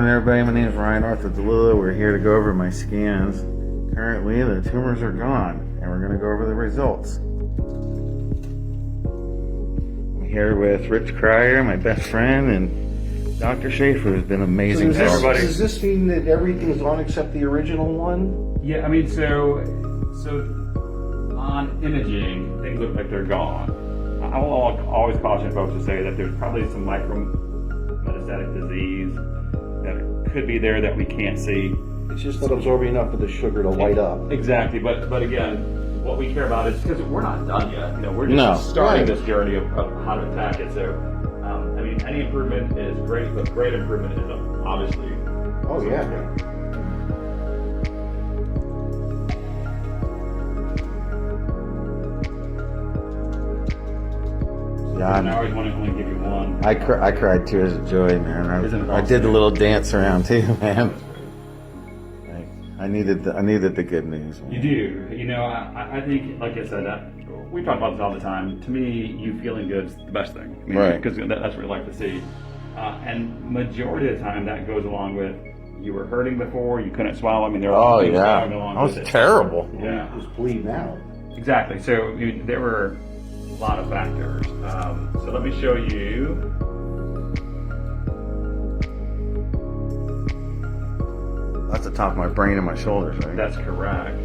morning, everybody. My name is Ryan Arthur-DeLilla. We're here to go over my scans. Currently, the tumors are gone, and we're going to go over the results. I'm here with Rich Cryer, my best friend, and Dr. Schaefer, who's been amazing to everybody. Does this mean that everything's on except the original one? Yeah, I mean, so on imaging, things look like they're gone. I will always caution folks to say that there's probably some micrometastatic disease that could be there that we can't see. It's just not absorbing enough of the sugar to light up. Exactly, but again, what we care about is because we're not done yet. You know, we're just starting this journey of how to attack it. So, I mean, any improvement is great, but great improvement is obviously. Oh yeah. Yeah, I always want to only give you one. I cried tears of joy, man. I did the little dance around too, man. I needed the good news, man. You do. You know, I think, like I said, we talk about this all the time. To me, you feeling good is the best thing. I mean, right. Because that's what we like to see. And majority of the time, that goes along with you were hurting before, you couldn't swallow. I mean, there were things going along that was with it. terrible. Yeah. It was bleeding out. Exactly. So there were a lot of factors. So let me show you. That's the top of my brain and my shoulders, right? That's correct.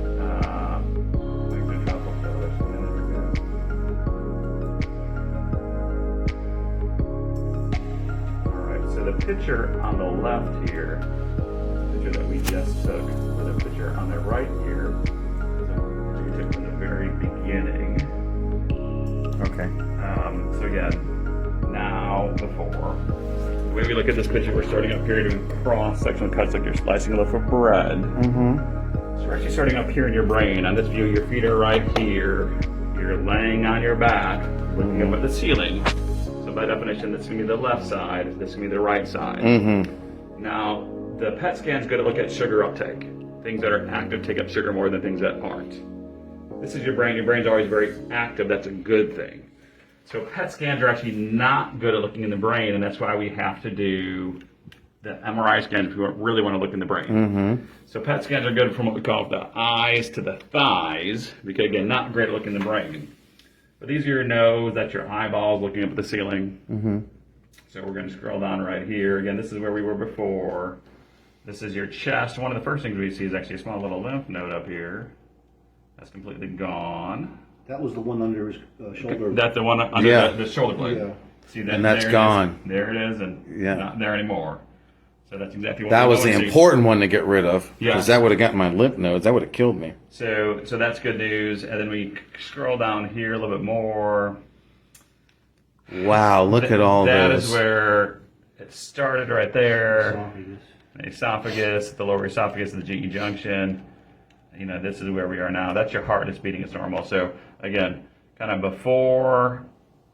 Alright, so the picture on the left here, the picture that we just took, or the picture on the right here, is a picture we took from the very beginning. Okay. So again, now, before. The way we look at this picture, we're starting up here doing cross-sectional cuts like you're slicing a loaf of bread. Mm-hmm. So we're actually starting up here in your brain. On this view, your feet are right here. You're laying on your back, looking up at the ceiling. So by definition, this is going to be the left side. This is going to be the right side. Mm-hmm. Now, the PET scan's going to look at sugar uptake. Things that are active take up sugar more than things that aren't. This is your brain. Your brain's always very active. That's a good thing. So PET scans are actually not good at looking in the brain, and that's why we have to do the MRI scans if we really want to look in the brain. Mm-hmm. So PET scans are good from what we call the eyes to the thighs, because again, not great at looking in the brain. But these are your nose, that's your eyeballs looking up at the ceiling. Mm-hmm. So we're going to scroll down right here. Again, this is where we were before. This is your chest. One of the first things we see is actually a small little lymph node up here. That's completely gone. That was the one under his shoulder. That's the one under the shoulder blade. Yeah. See that? And that's gone. There it is, and not there anymore. So that's exactly what that was the see. important one to get rid of. Yeah. Because that would have gotten my lymph nodes. That would have killed me. So that's good news. And then we scroll down here a little bit more. Wow, look at all that this. That is where it started right there. Esophagus. Esophagus, the lower esophagus, the GE junction. You know, this is where we are now. That's your heart is beating as normal. So again, kind of before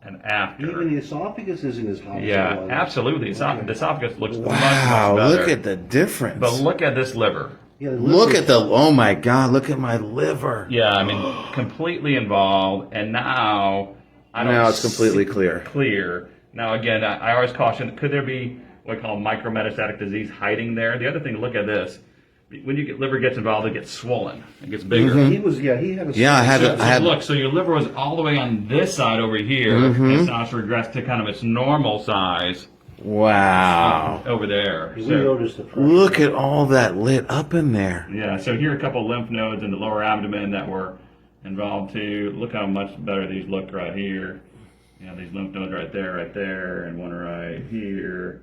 and after. Even the esophagus isn't as hot as it was. Absolutely. Okay. The esophagus looks much Wow, better. look at the difference. But look at this liver. Yeah, Look at oh my God, look at my liver. Yeah, I mean, completely involved. And now, Now it's completely clear. Clear. Now, again, I always caution, could there be what we call micrometastatic disease hiding there? The other thing to look at this, when liver gets involved, it gets swollen. It gets bigger. Mm-hmm. He had a. Yeah, I had. Look, so your liver was all the way on this side over here. And now it's regressed to kind of its normal size. Wow. Over there. We So, noticed the pressure. Look at all that lit up in there. yeah, so here are a couple of lymph nodes in the lower abdomen that were involved too. Look how much better these look right here. You know, these lymph nodes right there, and one right here.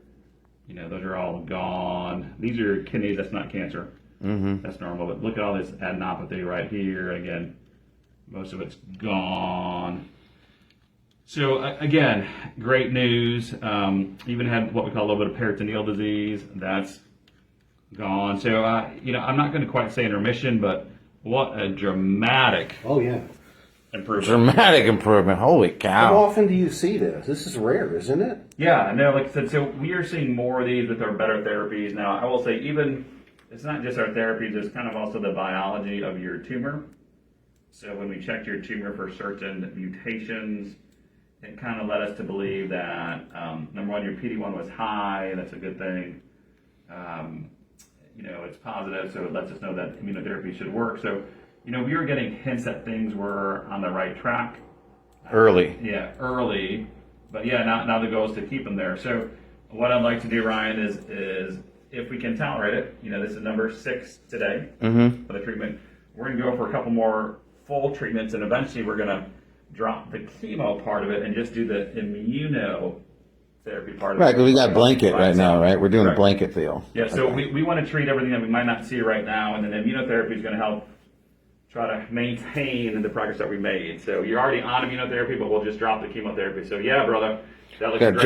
You know, those are all gone. These are kidneys, that's not cancer. Mm-hmm. That's normal. But look at all this adenopathy right here. Again, most of it's gone. So again, great news. Even had what we call a little bit of peritoneal disease. That's gone. So, you know, I'm not going to quite say in remission, but what a dramatic improvement. Dramatic improvement. Holy How cow. often do you see this? This is rare, isn't it? Yeah, no, like I said, so we are seeing more of these with our better therapies. Now, I will say even, it's not just our therapies, it's kind of also the biology of your tumor. So when we checked your tumor for certain mutations, it kind of led us to believe that, number one, your PD-1 was high, that's a good thing. it's positive, so it lets us know that immunotherapy should work. So, we were getting hints that things were on the right track. Early. Yeah, early. But yeah, now the goal is to keep them there. So what I'd like to do, Ryan, is if we can tolerate it, this is number 6 today for the treatment. We're going to go for a couple more full treatments, and eventually we're going to drop the chemo part of it and just do the immunotherapy part of it. Right, because we got blanket right now, right? We're doing a Correct. blanket deal. Yeah, so we want to treat everything that we might not see right now, and then immunotherapy is going to help try to maintain the progress that we made. So you're already on immunotherapy, but we'll just drop the chemotherapy. So yeah, brother, that looks Good. great.